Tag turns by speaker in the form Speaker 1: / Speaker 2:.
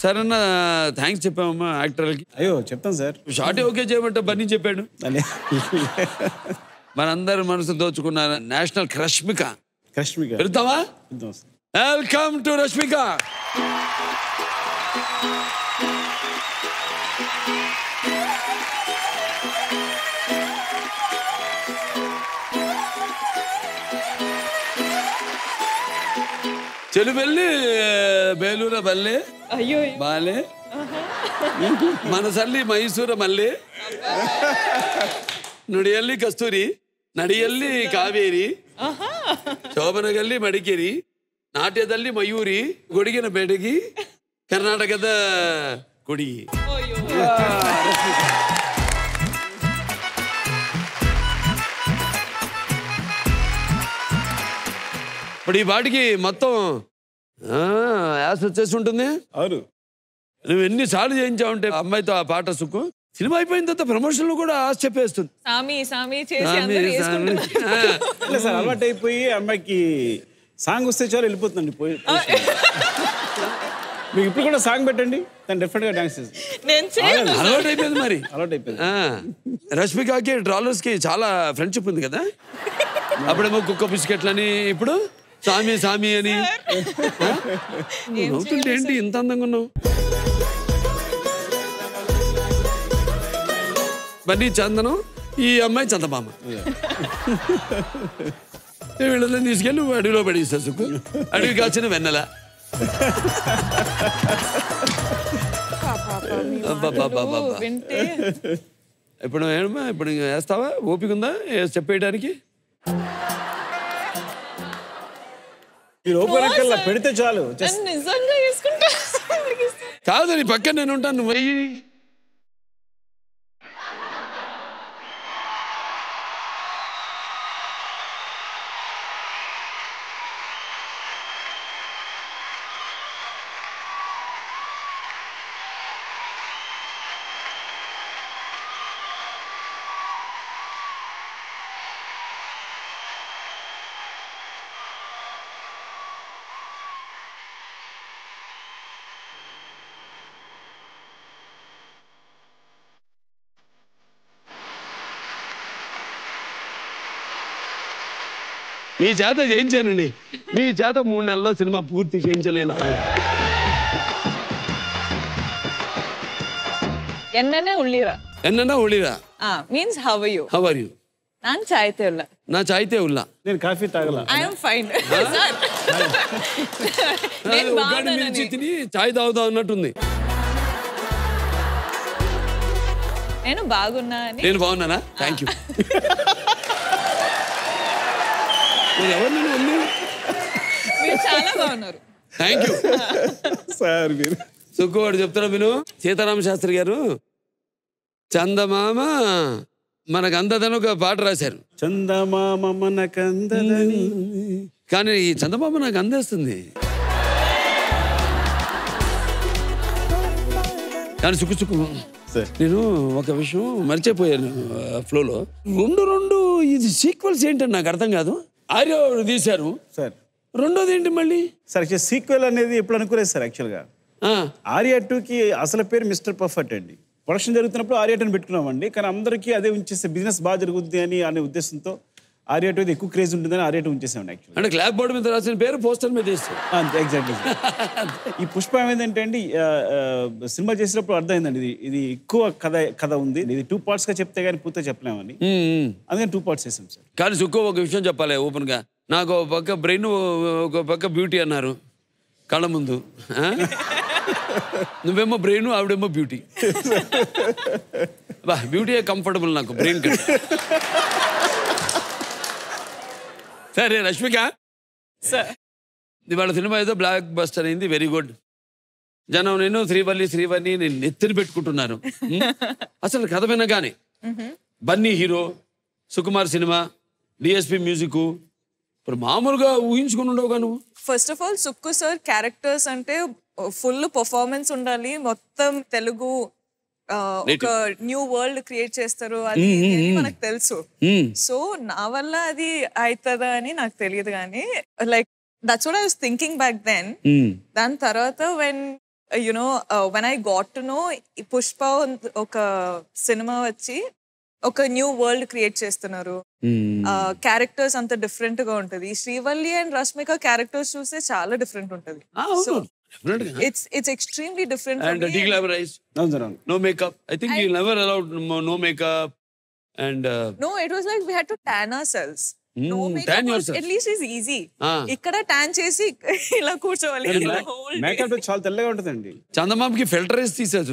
Speaker 1: సరేనా థ్యాంక్స్ చెప్పామమ్మా యాక్టర్లకి.
Speaker 2: అయ్యో చెప్తాను సార్.
Speaker 1: షార్ట్ ఓకే చేయమంటే బన్నీ చెప్పాడు. మనందరి మనసు దోచుకున్న నేషనల్ రష్మిక. వెళ్తావా? Welcome to Rashmika. చెలుబెల్లి బేలూర బల్లె బాలే మనసల్లి మైసూర మల్లె ನುಡಿಯಲ್ಲಿ ಕಸ್ತೂರಿ ನಡಿಯಲ್ಲಿ ಕಾವೇರಿ ಶೋಭನಗಲ್ಲಿ ಮಡಿಕೇರಿ ನಾಟ್ಯದಲ್ಲಿ ಮಯೂರಿ ಗುಡಿಗಿನ ಬೆಡಗಿ ಕರ್ನಾಟಕದ ಕುಡಿ. ఇప్పుడు ఈ పాటికి మొత్తం యాస్ వచ్చేసి ఉంటుంది.
Speaker 2: అవును,
Speaker 1: నువ్వు ఎన్నిసార్లు చేయించావుంటే అమ్మాయితో ఆ పాట సుక్కు. సినిమా అయిపోయిన తర్వాత ప్రమోషన్లు కూడా ఆశ చెప్పేస్తుంది.
Speaker 2: అలవాటు అయిపోయి అమ్మాయికి సాంగ్ వస్తే చాలు వెళ్ళిపోతుందండి. పోయి మీకు ఇప్పుడు కూడా సాంగ్ పెట్టండి, తను డెఫినెట్ గా డాన్స్ చేస్తుంది.
Speaker 1: అలవాటు అయిపోయింది. మరి
Speaker 2: అలవాటు అయిపోయింది.
Speaker 1: రష్మికకి ట్రాలర్స్ కి చాలా ఫ్రెండ్షిప్ ఉంది కదా. అప్పుడేమో కుక్క బిస్కెట్లని, ఇప్పుడు సామి సామి అని. నవ్వుతుంటే ఏంటి ఇంత అందంగా ఉన్నావు? బన్నీ చందనం, ఈ అమ్మాయి చందమామ. వీళ్ళని తీసుకెళ్ళి నువ్వు అడవిలో పడేస్తా సుక్కు. అడవి కాచిన వెన్నెల. ఇప్పుడు ఏమమ్మా, ఇప్పుడు వేస్తావా? ఓపిక ఉందా చెప్పేయడానికి?
Speaker 2: పెడితే చాలు.
Speaker 1: కాదు, నీ పక్కన నేను ఉంటాను, నువ్వు వెయ్యి. మీ చేత చేయించానండి. మీ చేత 3 నెలల్లో సినిమా పూర్తి చేయించలేను.
Speaker 3: ఎన్నెన్న ఉళ్ళిరా.
Speaker 1: ఎన్నెన్న ఉళ్ళిరా
Speaker 3: means how are you?
Speaker 1: How are you?
Speaker 3: ನಾನು ಚಾಯ್ತೆ ಇಲ್ಲ.
Speaker 1: ನಾ ಚಾಯ್ತೆ ಇಲ್ಲ.
Speaker 2: నేను కాఫీ తాగల.
Speaker 3: I am fine.
Speaker 1: నేను ఉగ్గాని మిర్చి తిని చాయ్ తాగుతా అన్నట్టుంది.
Speaker 3: నేను బాగున్నా అని.
Speaker 1: నేను బాగున్నానా? Thank you.
Speaker 3: మీరు చాలా బాగున్నారు.
Speaker 1: Thank you
Speaker 2: sir. మీరు
Speaker 1: సుక్కువాడు చెప్తారా విను. సీతారామ శాస్త్రి గారు చందమామ మనకు అందదని ఒక పాట రాశారు.
Speaker 2: చందమామ మనకందని.
Speaker 1: కానీ ఈ చందమామ నాకు అందేస్తుంది. కానీ సుక్కు సుక్కు నేను ఒక విషయం మర్చిపోయాను ఫ్లోలో. రెండు ఇది సీక్వెల్స్ ఏంటని నాకు అర్థం కాదు. ఆర్య తీశారు
Speaker 2: సార్,
Speaker 1: రెండోది ఏంటి మళ్ళీ?
Speaker 2: సార్ సీక్వెల్ అనేది ఎప్పుడు అనుకోలేదు సార్. యాక్చువల్గా ఆర్య 2కి అసలు పేరు మిస్టర్ పర్ఫెక్ట్ అండి. ప్రొడక్షన్ జరుగుతున్నప్పుడు ఆర్య 2 పెట్టుకున్నామండి. కానీ అందరికీ అదే ఉంచేస్తే బిజినెస్ బాగా జరుగుతుంది అని అనే ఉద్దేశంతో ఆర్య 2 ఎక్కువ క్రేజ్ ఉంటుందని ఆర్య 2 ఉంచేసామండి. యాక్చువల్ అంటే
Speaker 1: క్లాప్ బోర్డు మీద రాసిన పేరు పోస్టర్ మీద వేస్తాం.
Speaker 2: అంతే, ఎగ్జాక్ట్లీ. ఈ పుష్ప ఏమైందంటే అండి, సినిమా చేసినప్పుడు అర్థమైందండి ఇది ఎక్కువ కథ ఉంది, ఇది 2 parts గా చెప్తే కానీ పూర్తిగా చెప్పలేమని. అందుకని 2 parts చేసాం సార్.
Speaker 1: కానీ సుక్కు ఒక విషయం చెప్పాలి ఓపెన్ గా. నాకు ఒక పక్క బ్రెయిన్, ఒక పక్క బ్యూటీ అన్నారు కళ్ళ ముందు. నువ్వేమో బ్రెయిన్, ఆవిడేమో బ్యూటీ. బా బ్యూటీ కంఫర్టబుల్ నాకు బ్రెయిన్ కంటే. సరే రష్మిక, ఇవాళ సినిమా ఏదో బ్లాక్ బస్టర్ అయింది, వెరీ గుడ్. జనం నేను శ్రీవల్లి నేను నెత్తిని పెట్టుకుంటున్నాను. అసలు కథ వినగానే Bunny hero, Sukumar cinema, DSP music, ఇప్పుడు మామూలుగా ఊహించుకుని ఉండవుగా నువ్వు.
Speaker 3: First of all Sukku sir characters అంటే ఫుల్ పర్ఫార్మెన్స్ ఉండాలి. మొత్తం తెలుగు ఒక న్యూ వరల్డ్ క్రియేట్ చేస్తారు, అది మనకు తెలుసు. సో నా వల్ల అది అవుతుందా అని నాకు తెలియదు. కానీ like that's what I was thinking back then. దాని తర్వాత when you know when I got to know Pushpa ఒక సినిమా వచ్చి ఒక న్యూ వరల్డ్ క్రియేట్ చేస్తున్నారు. క్యారెక్టర్స్ అంత డిఫరెంట్ గా ఉంటది. శ్రీవల్లి అండ్ రష్మిక క్యారెక్టర్స్ చూస్తే చాలా డిఫరెంట్ ఉంటది. So it's extremely different
Speaker 1: and deglamorize. No makeup. I think you never allowed no makeup and
Speaker 3: no, it was like we had to tan ourselves. No makeup
Speaker 1: tan yourself.
Speaker 3: at least is easy. ikkada tan chesi ila కూర్చోవాలి.
Speaker 2: Makeup చాలా తెల్లగా ఉంటుందండి.
Speaker 1: చందమామకి filter వేసి తీసేది.